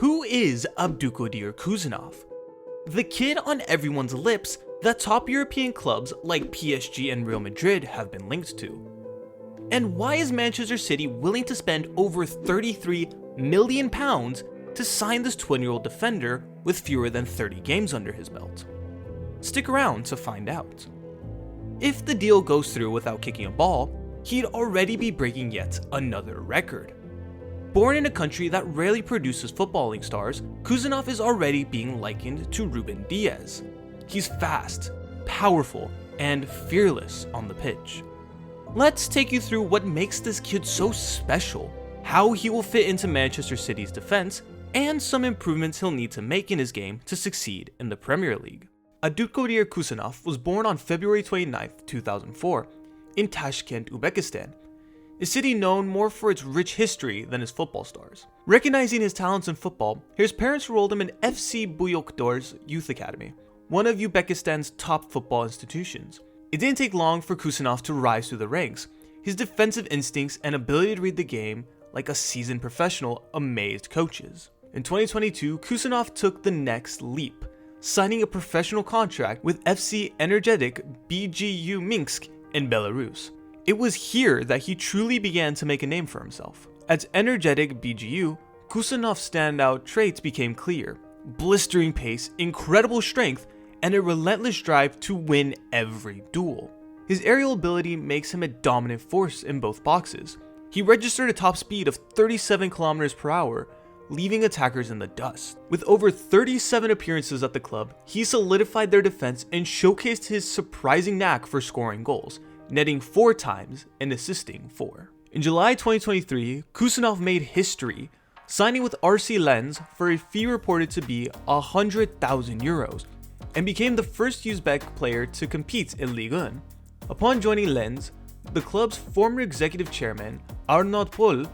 Who is Abdukodir Khusanov? The kid on everyone's lips that top European clubs like PSG and Real Madrid have been linked to. And why is Manchester City willing to spend over £33 million to sign this 20-year-old defender with fewer than 30 games under his belt? Stick around to find out. If the deal goes through without kicking a ball, he'd already be breaking yet another record. Born in a country that rarely produces footballing stars, Khusanov is already being likened to Ruben Diaz. He's fast, powerful, and fearless on the pitch. Let's take you through what makes this kid so special, how he will fit into Manchester City's defense, and some improvements he'll need to make in his game to succeed in the Premier League. Abdukodir Khusanov was born on February 29, 2004, in Tashkent, Uzbekistan, a city known more for its rich history than its football stars. Recognizing his talents in football, his parents enrolled him in FC Buyukdor's youth academy, one of Uzbekistan's top football institutions. It didn't take long for Khusanov to rise through the ranks. His defensive instincts and ability to read the game like a seasoned professional amazed coaches. In 2022, Khusanov took the next leap, signing a professional contract with FC Energetic BGU Minsk in Belarus. It was here that he truly began to make a name for himself. At Energetic BGU, Khusanov's standout traits became clear: blistering pace, incredible strength, and a relentless drive to win every duel. His aerial ability makes him a dominant force in both boxes. He registered a top speed of 37 km per hour, leaving attackers in the dust. With over 37 appearances at the club, he solidified their defense and showcased his surprising knack for scoring goals, netting 4 times and assisting 4. In July 2023, Khusanov made history, signing with RC Lens for a fee reported to be €100,000, and became the first Uzbek player to compete in Ligue 1. Upon joining Lens, the club's former executive chairman, Arnaud Paul,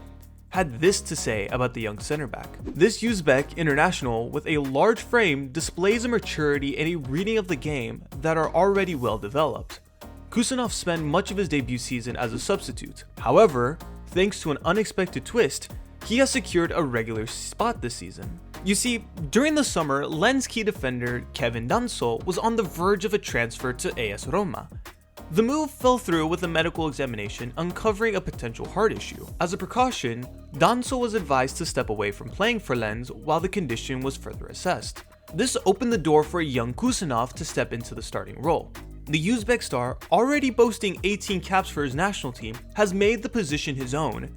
had this to say about the young center back. This Uzbek international with a large frame displays a maturity and a reading of the game that are already well developed. Khusanov spent much of his debut season as a substitute. However, thanks to an unexpected twist, he has secured a regular spot this season. You see, during the summer, Lens key defender Kevin Danso was on the verge of a transfer to AS Roma. The move fell through with a medical examination uncovering a potential heart issue. As a precaution, Danso was advised to step away from playing for Lens while the condition was further assessed. This opened the door for a young Khusanov to step into the starting role. The Uzbek star, already boasting 18 caps for his national team, has made the position his own,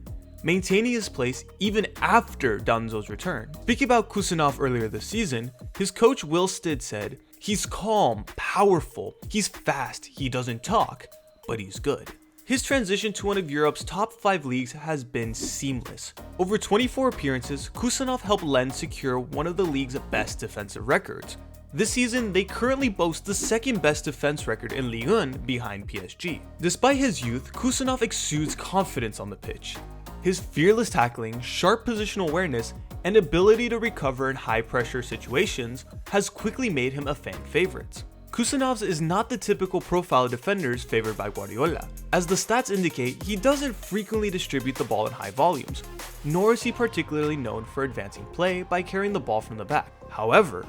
maintaining his place even after Danzo's return. Speaking about Khusanov earlier this season, his coach Will Stidd said, "He's calm, powerful, he's fast, he doesn't talk, but he's good." His transition to one of Europe's top 5 leagues has been seamless. Over 24 appearances, Khusanov helped Lens secure one of the league's best defensive records. This season, they currently boast the second best defense record in Ligue 1 behind PSG. Despite his youth, Khusanov exudes confidence on the pitch. His fearless tackling, sharp positional awareness, and ability to recover in high-pressure situations has quickly made him a fan favorite. Khusanov's is not the typical profile of defenders favored by Guardiola. As the stats indicate, he doesn't frequently distribute the ball in high volumes, nor is he particularly known for advancing play by carrying the ball from the back. However,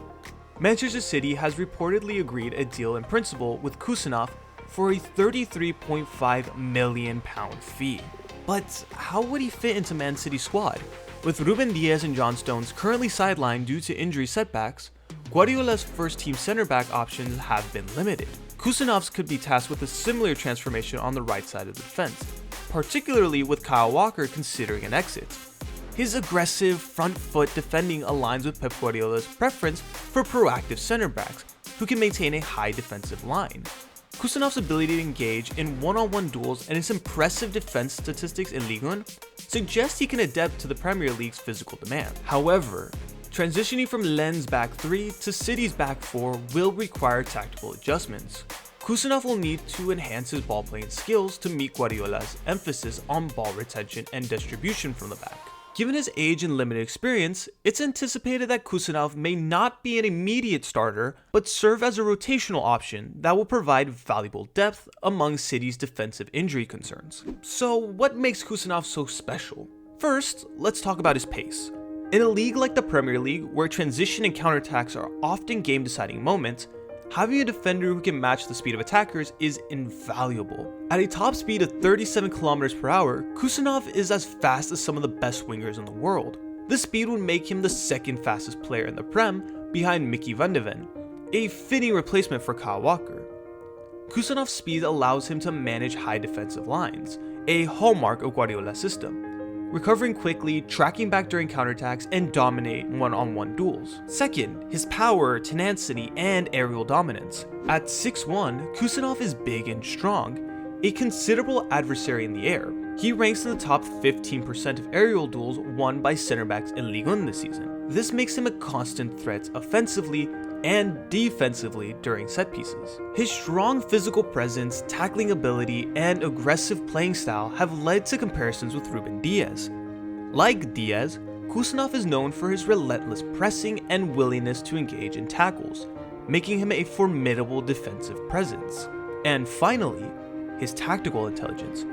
Manchester City has reportedly agreed a deal in principle with Khusanov for a £33.5 million fee. But how would he fit into Man City's squad? With Ruben Diaz and John Stones currently sidelined due to injury setbacks, Guardiola's first-team center-back options have been limited. Khusanov's could be tasked with a similar transformation on the right side of the defense, particularly with Kyle Walker considering an exit. His aggressive front foot defending aligns with Pep Guardiola's preference for proactive center backs who can maintain a high defensive line. Khusanov's ability to engage in one-on-one duels and his impressive defense statistics in Ligue 1 suggest he can adapt to the Premier League's physical demand. However, transitioning from Lens' back 3 to City's back 4 will require tactical adjustments. Khusanov will need to enhance his ball-playing skills to meet Guardiola's emphasis on ball retention and distribution from the back. Given his age and limited experience, it's anticipated that Khusanov may not be an immediate starter, but serve as a rotational option that will provide valuable depth among City's defensive injury concerns. So what makes Khusanov so special? First, let's talk about his pace. In a league like the Premier League, where transition and counterattacks are often game-deciding moments, having a defender who can match the speed of attackers is invaluable. At a top speed of 37 km per hour, Khusanov is as fast as some of the best wingers in the world. This speed would make him the second fastest player in the Prem, behind Mickey van de Ven, a fitting replacement for Kyle Walker. Khusanov's speed allows him to manage high defensive lines, a hallmark of Guardiola's system, recovering quickly, tracking back during counterattacks, and dominate one-on-one duels. Second, his power, tenacity, and aerial dominance. At 6'1", Khusanov is big and strong, a considerable adversary in the air. He ranks in the top 15% of aerial duels won by center backs in Ligue 1 this season. This makes him a constant threat offensively and defensively during set pieces. His strong physical presence, tackling ability, and aggressive playing style have led to comparisons with Ruben Diaz. Like Diaz, Khusanov is known for his relentless pressing and willingness to engage in tackles, making him a formidable defensive presence. And finally, his tactical intelligence.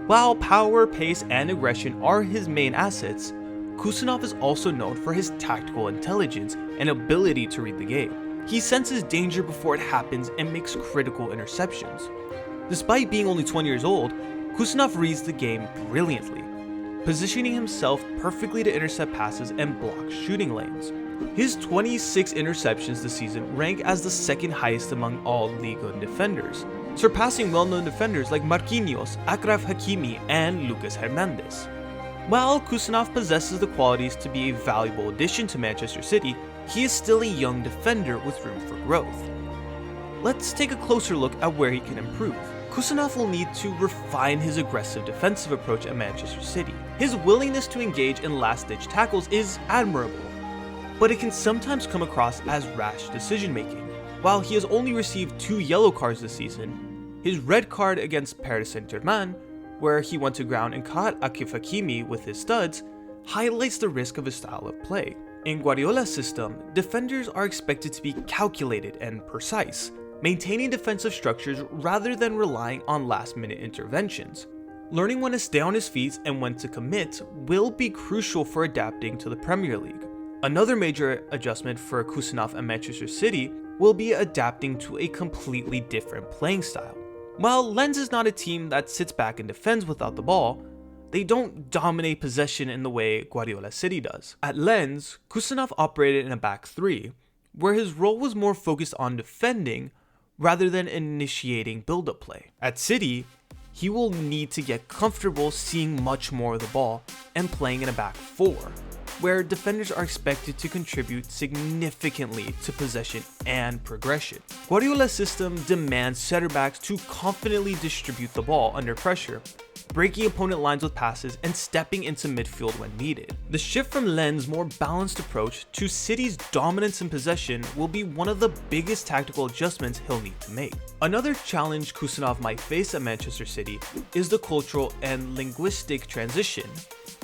While power, pace, and aggression are his main assets, Khusanov is also known for his tactical intelligence and ability to read the game. He senses danger before it happens and makes critical interceptions. Despite being only 20 years old, Khusanov reads the game brilliantly, positioning himself perfectly to intercept passes and block shooting lanes. His 26 interceptions this season rank as the second highest among all Ligue 1 defenders, surpassing well-known defenders like Marquinhos, Achraf Hakimi, and Lucas Hernandez. While Khusanov possesses the qualities to be a valuable addition to Manchester City, he is still a young defender with room for growth. Let's take a closer look at where he can improve. Khusanov will need to refine his aggressive defensive approach at Manchester City. His willingness to engage in last-ditch tackles is admirable, but it can sometimes come across as rash decision-making. While he has only received 2 yellow cards this season, his red card against Paris Saint-Germain, where he went to ground and caught Achraf Hakimi with his studs, highlights the risk of his style of play. In Guardiola's system, defenders are expected to be calculated and precise, maintaining defensive structures rather than relying on last-minute interventions. Learning when to stay on his feet and when to commit will be crucial for adapting to the Premier League. Another major adjustment for Khusanov and Manchester City will be adapting to a completely different playing style. While Lens is not a team that sits back and defends without the ball, they don't dominate possession in the way Guardiola City does. At Lens, Khusanov operated in a back 3, where his role was more focused on defending rather than initiating build-up play. At City, he will need to get comfortable seeing much more of the ball and playing in a back 4, where defenders are expected to contribute significantly to possession and progression. Guardiola's system demands center backs to confidently distribute the ball under pressure, breaking opponent lines with passes and stepping into midfield when needed. The shift from Lens' more balanced approach to City's dominance in possession will be one of the biggest tactical adjustments he'll need to make. Another challenge Khusanov might face at Manchester City is the cultural and linguistic transition,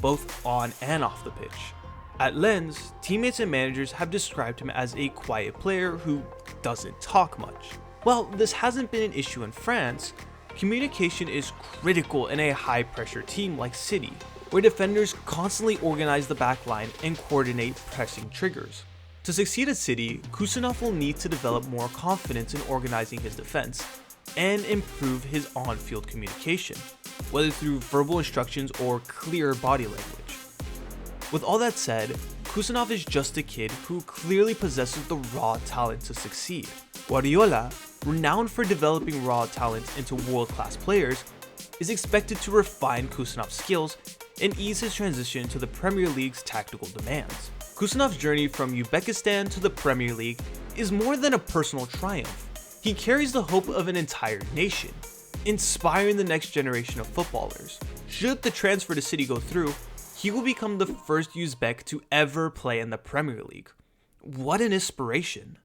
both on and off the pitch. At Lens, teammates and managers have described him as a quiet player who doesn't talk much. While this hasn't been an issue in France, communication is critical in a high-pressure team like City, where defenders constantly organize the backline and coordinate pressing triggers. To succeed at City, Khusanov will need to develop more confidence in organizing his defense and improve his on-field communication, whether through verbal instructions or clear body language. With all that said, Khusanov is just a kid who clearly possesses the raw talent to succeed. Guardiola, renowned for developing raw talent into world-class players, is expected to refine Khusanov's skills and ease his transition to the Premier League's tactical demands. Khusanov's journey from Uzbekistan to the Premier League is more than a personal triumph. He carries the hope of an entire nation, inspiring the next generation of footballers. Should the transfer to City go through, he will become the first Uzbek to ever play in the Premier League. What an inspiration!